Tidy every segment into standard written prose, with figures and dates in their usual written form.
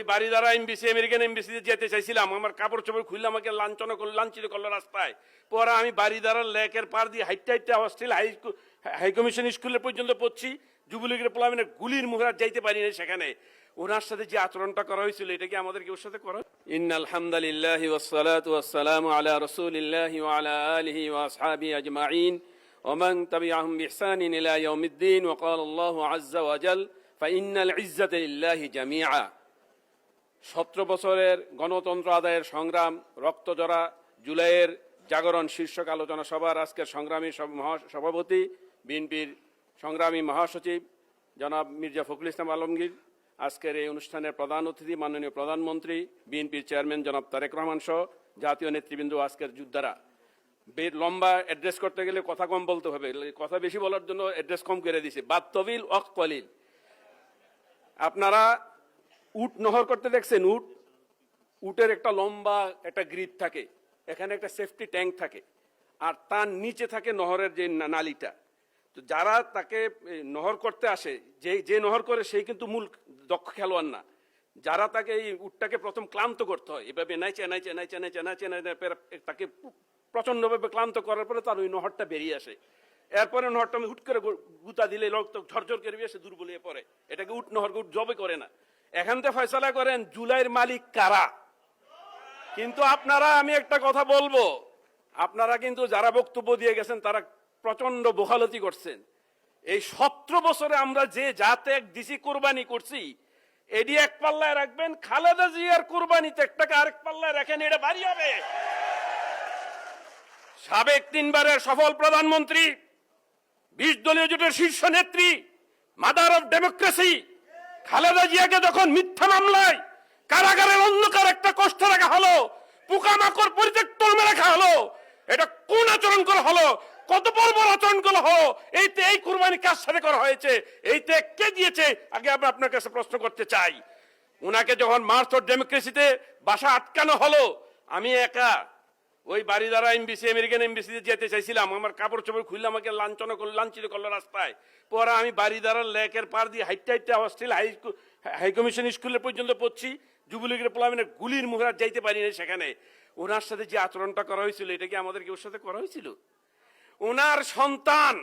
ওই বাড়িদারা MBC American এমবিসিতে যেতে চাইছিলাম, আমার কাপড় চোপড় খুললে আমাকে লাঞ্ছিত করলো রাস্তায়। পরে আমি বাড়িদারার লেকের পার দিয়ে হাইটে হস্টেল হাই কমিশন স্কুলে পর্যন্ত পড়ছি, যুবলীগের প্লাবিনের গুলির মুখে যাইতে পারি না সেখানে। ওনার সাথে যে আচরণটা করা হয়েছিল এটা কি আমাদেরকে ওর সাথে করা? ইন্নাল হামদুলিল্লাহি ওয়াসসালাতু ওয়াসসালামু আলা রাসূলিল্লাহি ওয়া আলা আলিহি ওয়া আসহাবিহি আজমাইন ওয়া মান তাবিআহুম বিইহসানিন ইলা ইয়াউমিদ্দিন। ওয়া ক্বালা আল্লাহু আযজা ওয়া জাল ফাইন্নাল ইজ্জাতা লিল্লাহি জামিআ। 17 বছরের গণতন্ত্র আদায়ের সংগ্রাম, রক্তজরা জুলাইয়ের জাগরণ শীর্ষক আলোচনা সভার আজকের সংগ্রামী সভাপতি, বিএনপির সংগ্রামী মহাসচিব জনাব মির্জা ফখরুল ইসলাম আলমগীর, আজকের এই অনুষ্ঠানের প্রধান অতিথি মাননীয় প্রধানমন্ত্রী, বিএনপির চেয়ারম্যান জনাব তারেক রহমান সহ জাতীয় নেতৃবৃন্দ, আজকের যোদ্ধারা। লম্বা অ্যাড্রেস করতে গেলে কথা কম বলতে হবে, কথা বেশি বলার জন্য অ্যাড্রেস কম করে দিছে। বাত তবিল ওয়াক কলিল। আপনারা উট নহর করতে দেখছেন? উটের একটা লম্বা একটা গ্রিপ থাকে, এখানে একটা সেফটি ট্যাঙ্ক থাকে, আর তার নিচে থাকে নহরের যে নালিটা। তো যারা তাকে নহর করতে আসে, যে নহর করে সেই কিন্তু মূল দক্ষ খেলোয়াড় না। যারা তাকে এই উটটাকে প্রথম ক্লান্ত করতে হয়, এভাবে তাকে প্রচন্ডভাবে ক্লান্ত করার পরে তার ওই নহরটা বেরিয়ে আসে। এরপরে নহরটা আমি হুট করে গুতা দিলে রক্ত ঝরঝর করে এসে দুর্বলিয়ে পড়ে। এটাকে উট নহর উট জবে করে না। এখান থেকে ফয়সালা করেন জুলাইয়ের মালিক কারা। কিন্তু আপনারা, আমি একটা কথা বলবো, আপনারা কিন্তু যারা বক্তব্য দিয়ে গেছেন তারা প্রচন্ড বোখালতি করছেন। এই 17 বছরে আমরা যে ত্যাগ দিছি, কোরবানি করছি, এটি এক পাল্লায় রাখবেন। খালেদা জিয়ার কোরবানিতে একটাকে আরেক পাল্লায় রাখেন, এটা ভারী হবে। সাবেক 3 বারের সফল প্রধানমন্ত্রী, 20 দলীয় জোটের শীর্ষ নেত্রী, মাদার অফ ডেমোক্রেসি খালেদা জিয়াকে যখন মিথ্যা মামলায় কারাগারের অন্ধকার একটা কষ্ট রাখা হলো, পোকামাকড় পরিত্যক্ত রাখা হলো, এটা কোন আচরণ করা হলো? কত বর্বর আচরণ করা হলো? এই কুরবানি কার সাথে করা হয়েছে? এইতে কে দিয়েছে? আগে আমি আপনার কাছে প্রশ্ন করতে চাই। উনাকে যখন মার্চ অফ ডেমোক্রেসিতে বাসা আটকানো হলো, আমি একা ওই বাড়িদারা এমবিসি আমেরিকান এমবিসিতে যেতে চাইছিলাম, আমার কাপড় চোপড় খুললে আমাকে লাঞ্ছিত করলো রাস্তায়। পরে আমি বাড়িদারার লেকের পার দিয়ে হাইটে হস্টেল হাই কমিশন স্কুলে পর্যন্ত পড়ছি, যুবলীগের প্লাবিনের গুলির মুখে যাইতে পারি না সেখানে। ওনার সাথে যে আচরণটা করা হয়েছিল এটা কি আমাদেরকে ওর সাথে করা হয়েছিল? ওনার সন্তান,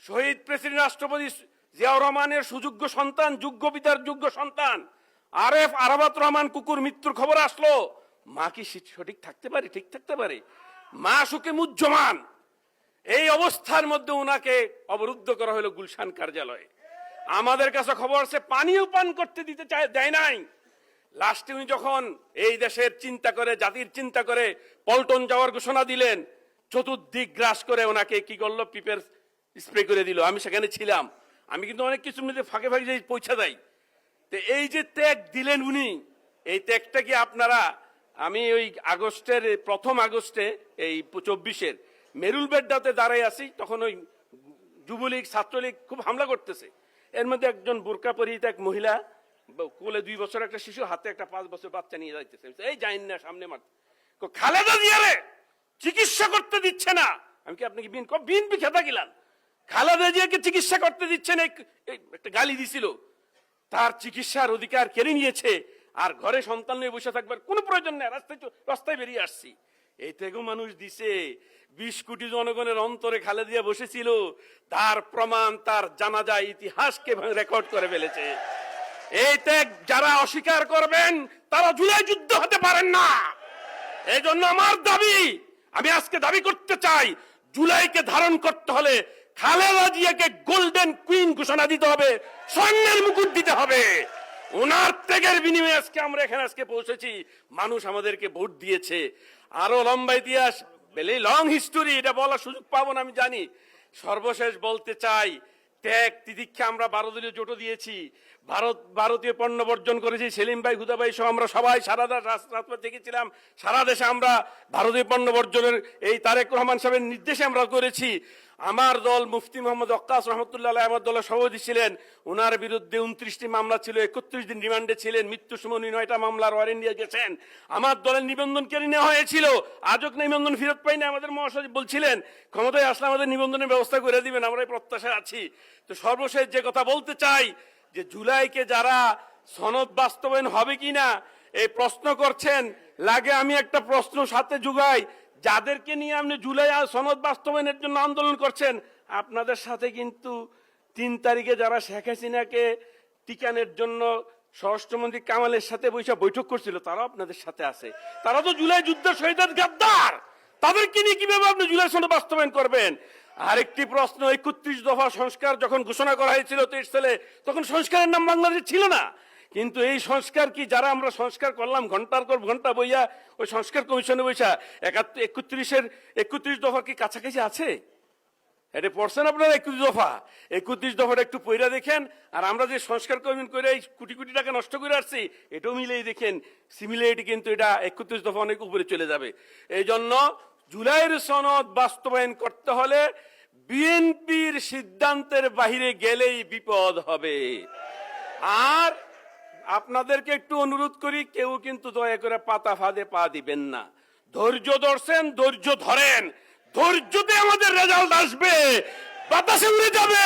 শহীদ প্রেসিডেন্ট রাষ্ট্রপতি জিয়াউর রহমানের সুযোগ্য সন্তান, যোগ্য পিতার যোগ্য সন্তান আরাফাত রহমান কুকুর মৃত্যুর খবর আসলো। মা কি সঠিক থাকতে পারে? ঠিক থাকতে পারে? মা সুখে মুহ্যমান। এই অবস্থার মধ্যে ওনাকে অবরুদ্ধ করা হলো গুলশান কার্যালয়ে। আমাদের কাছে খবর আছে পানিও পান করতে দেয় নাই। লাস্টে উনি যখন এই দেশের চিন্তা করে, জাতির চিন্তা করে পল্টন যাওয়ার ঘোষণা দিলেন, চতুর্দিক গ্রাস করে ওনাকে কি করলো? পিপের স্প্রে করে দিল। আমি সেখানে ছিলাম। আমি কিন্তু অনেক কিছু মধ্যে ফাঁকে ফাঁকে যে পৌঁছা দেয়। তো এই যে ত্যাগ দিলেন উনি, এই ত্যাগটা কি আপনারা, আমি ওই আগস্টের 1 আগস্টে এই 24-এর মেরুল বেড্ডাতে দাঁড়ায় আছি, তখন ওই যুবলীগ ছাত্রলীগ খুব হামলা করতেছে। এর মধ্যে একজন বোরকা পরিহিত এক মহিলা, কোলে 2 বছর একটা শিশু, হাতে একটা 5 বছর বাচ্চা নিয়ে যাইতেছে। এই যাইন না সামনে মাঠ, খালেদা জিয়ারে চিকিৎসা করতে দিচ্ছে না। আমি কি আপনাকে বিএনপি খেতা গেলাম? খালেদা জিয়াকে চিকিৎসা করতে দিচ্ছেন, একটা গালি দিছিল। তার চিকিৎসার অধিকার কেড়ে নিয়েছে, আর ঘরে সন্তান নিয়ে বসে থাকবার কোনো প্রয়োজন নেই। রাস্তায় বেরিয়ে আসছি। এই থেকেও মানুষ দিছে। 20 কোটি জনগণের অন্তরে খালেদা জিয়া বসেছিল, তার প্রমাণ তার জানাজা ইতিহাসকে রেকর্ড করে ফেলেছে। এই ত্যাগ যারা অস্বীকার করবেন তারা জুলাই যুদ্ধ হতে পারেন না। এই জন্য আমার দাবি, আমি আজকে দাবি করতে চাই, জুলাইকে ধারণ করতে হলে খালেদা জিয়াকে গোল্ডেন কুইন ঘোষণা দিতে হবে, স্বর্ণের মুকুট দিতে হবে। ওনার ত্যাগের বিনিময়ে আজকে আমরা এখানে পৌঁছেছি। মানুষ আমাদেরকে ভোট দিয়েছে। আরো লম্বা ইতিহাস, ভেরি লং হিস্টোরি, এটা বলার সুযোগ পাবো না আমি জানি। সর্বশেষ বলতে চাই, ত্যাগ তিতিক্ষা আমরা 12 দলীয় জোটও দিয়েছি। ভারতীয় পণ্য বর্জন করেছি। সেলিম ভাই, হুদা ভাই সহ আমরা সবাই সারা রাজপথ দেখেছিলাম। সারা দেশে আমরা ভারতীয় পণ্য বর্জনের এই তারেক রহমান সাহেবের নির্দেশে আমরা করেছি। আমার দল মুফতি মোহাম্মদ ওয়াক্কাস রহমতুল্লাহ আলাইহি আমার দলের সভাপতি ছিলেন। ওনার বিরুদ্ধে 29টি মামলা ছিল, 31 দিন রিমান্ডে ছিলেন। মৃত্যুর সময় 9টা মামলার ওয়ারেন্ট নিয়ে গেছেন। আমার দলের নিবন্ধন কেড়ে নেওয়া হয়েছিল, আজও নিবন্ধন ফেরত পাইনি। আমাদের মহাসচিব বলছিলেন ক্ষমতায় আসলে আমাদের নিবন্ধনের ব্যবস্থা করে দিবেন, আমরা এই প্রত্যাশায় আছি। তো সর্বশেষ যে কথা বলতে চাই, যে জুলাইকে যারা সনদ বাস্তবায়ন হবে কিনা এই প্রশ্ন করছেন। লাগে আমি একটা প্রশ্ন সাথে যুগাই, যাদেরকে নিয়ে আপনি জুলাই সনদ বাস্তবায়নের জন্য আন্দোলন করছেন, আপনাদের সাথে কিন্তু 3 তারিখে যারা শেখ হাসিনাকে টিকানোর জন্য স্বরাষ্ট্রমন্ত্রী কামালের সাথে বৈঠক করছিল, তারাও আপনাদের সাথে আছে। তারা তো জুলাই যুদ্ধের শহীদের গাদ্দার, তাদেরকে নিয়ে কিভাবে আপনি জুলাই সনদ বাস্তবায়ন করবেন? আরেকটি প্রশ্ন, 31 দফা সংস্কার যখন ঘোষণা করা হয়েছিল 23 সালে, তখন সংস্কারের নাম বাংলাদেশ ছিল না। কিন্তু এই সংস্কার কি যারা আমরা সংস্কার করলাম ঘন্টার পর ঘন্টা বইয়া ওই সংস্কার কমিশনে বইসা 31 দফা কি কাছাকাছি আছে? এটা পড়ছেন আপনারা 31 দফা? 31 দফাটা একটু পইরা দেখেন। আর আমরা যে সংস্কার কমিশন করে কোটি কোটি টাকা নষ্ট করে আসছি, এটাও মিলেই দেখেন, সিমিলারিটি কিন্তু এটা 31 দফা অনেক উপরে চলে যাবে। এই জন্য জুলাইয়ের সনদ বাস্তবায়ন করতে হলে বিএনপির সিদ্ধান্তের বাহিরে গেলেই বিপদ হবে। আর আপনাদেরকে একটু অনুরোধ করি, কেউ কিন্তু দয়া করে পাতা ফাঁদে পা দিবেন না। ধৈর্য ধরছেন, ধৈর্য ধরেন, ধৈর্যতে আমাদের রেজাল্ট আসবে, বাতাসে উড়ে যাবে,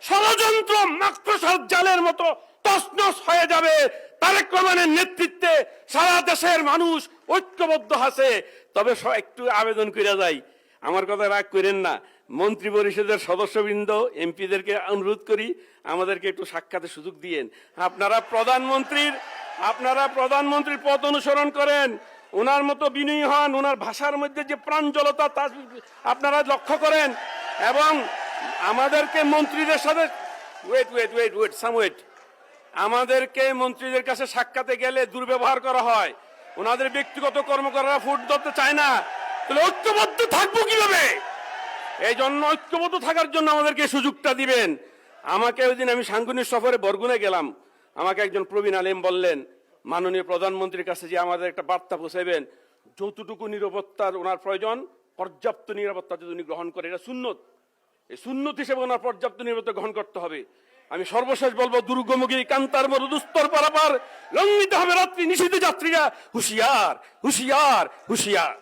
ষড়যন্ত্র মাকড়সার জালের মতো তছনছ হয়ে যাবে। তারেক রহমানের নেতৃত্বে সারা দেশের মানুষ ঐক্যবদ্ধ আছে। তবে একটু আবেদন করে যাই, আমার কথা রাগ করেন না, মন্ত্রী পরিষদের সদস্যবৃন্দ এমপিদেরকে অনুরোধ করি, আমাদেরকে একটু সাক্ষাতের সুযোগ দিয়েন। আপনারা প্রধানমন্ত্রীর পথ অনুসরণ করেন, ওনার মতো বিনয়ী হন, ওনার ভাষার মধ্যে যে প্রাঞ্জলতা তা আপনারা লক্ষ্য করেন। এবং আমাদেরকে মন্ত্রীদের সাথে আমাদেরকে মন্ত্রীদের কাছে সাক্ষাতে গেলে দুর্ব্যবহার করা হয়, ওনাদের ব্যক্তিগত কর্মকর্তারা ফুট ধরতে চায় না। তাহলে ঐক্যবদ্ধ থাকবো কিভাবে? এই জন্য ঐক্যবদ্ধ থাকার জন্য আমাদেরকে সুযোগটা দিবেন। আমাকে ওই দিন আমি সাংগঠনিক সফরে বরগুনে গেলাম, আমাকে একজন প্রবীণ আলেম বললেন, মাননীয় প্রধানমন্ত্রীর কাছে যে আমাদের একটা বার্তা পৌঁছাইবেন, যতটুকু নিরাপত্তার ওনার প্রয়োজন পর্যাপ্ত নিরাপত্তা যদি উনি গ্রহণ করে, এটা সুন্নত, এই সুন্নত হিসেবে ওনার পর্যাপ্ত নিরাপত্তা গ্রহণ করতে হবে। আমি সর্বশেষ বলবো, দুর্গমুখী কান্তার মরুদুস্তর পারাপার লঙ্ঘিত হবে রাত্রি নিষিদ্ধ যাত্রীরা, হুঁশিয়ার হুঁশিয়ার হুঁশিয়ার।